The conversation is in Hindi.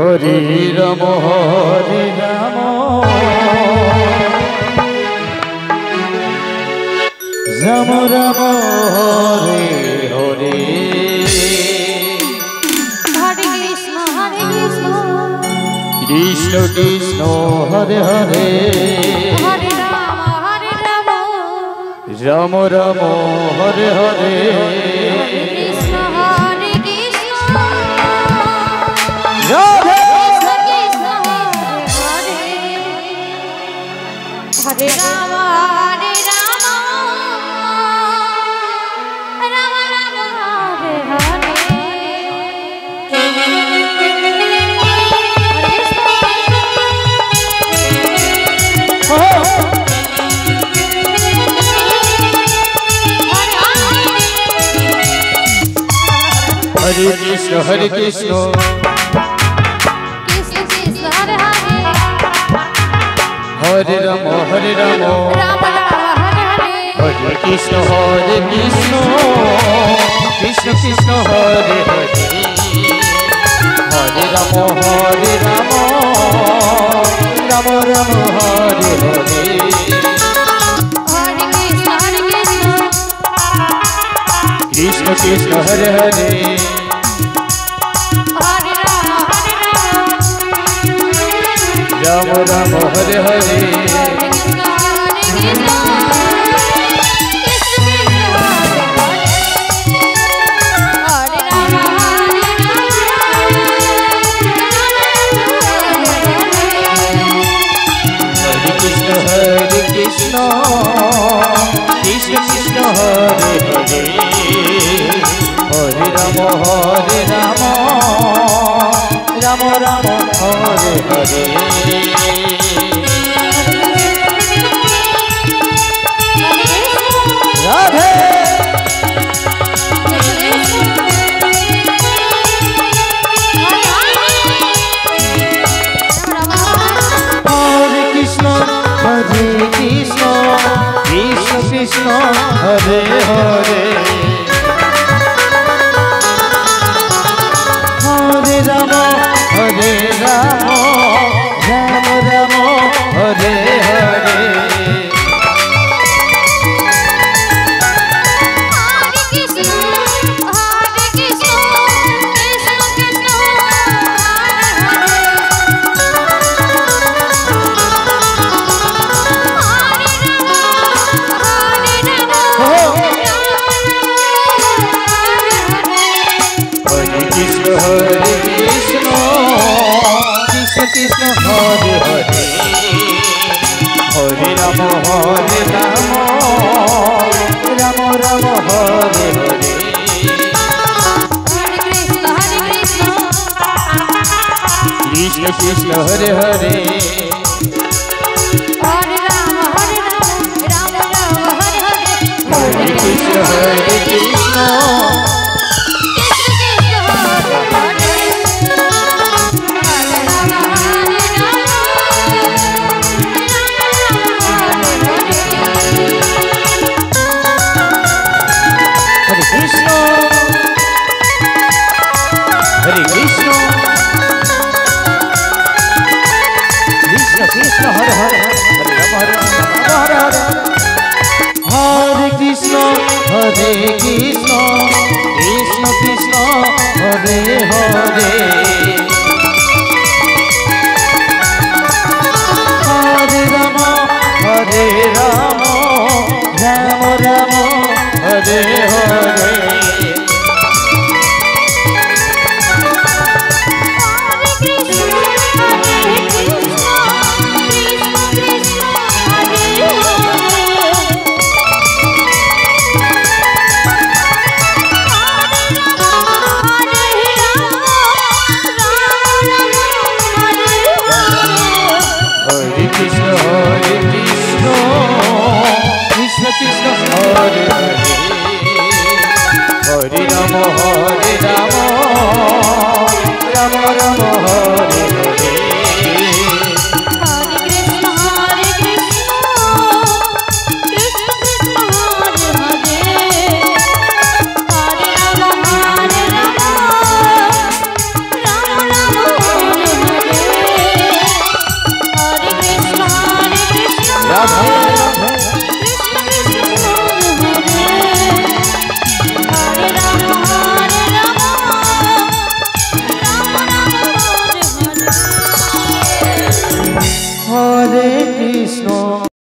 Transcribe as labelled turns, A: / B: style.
A: हरे राम राम राम हरे हरे कृष्ण कृष्ण हरे हरे राम राम हरे हरे
B: हरे राम हरे राम राम राम हरे हरे
A: हरे कृष्ण हरे कृष्ण
B: कृष्ण कृष्ण हरे हरे
A: हरे राम
B: राम राम हरे हरे
A: हरे कृष्ण कृष्ण कृष्ण हरे हरे हरे राम राम राम हरे हरे
B: हरे
A: कृष्ण कृष्ण हरे हरे
B: हरे
A: राम राम हरे हरे कृष्ण कृष्ण हरे हरे हरे राम राम राम हरे हरे राधे कृष्ण कृष्ण हरे हरे हरे राम राम राम हरे हरे कृष्ण हरे हरे हरे राम राम राम हरे हरे कृष्ण कृष्ण हरे हरे हरे कृष्ण हरे कृष्ण हरे कृष्ण कृष्ण कृष्ण हरे हरे हरे राम हरे हरे हरे कृष्ण कृष्ण कृष्ण हरे हरे हरे राम राम राम हरे हरे কৃষ্ণ।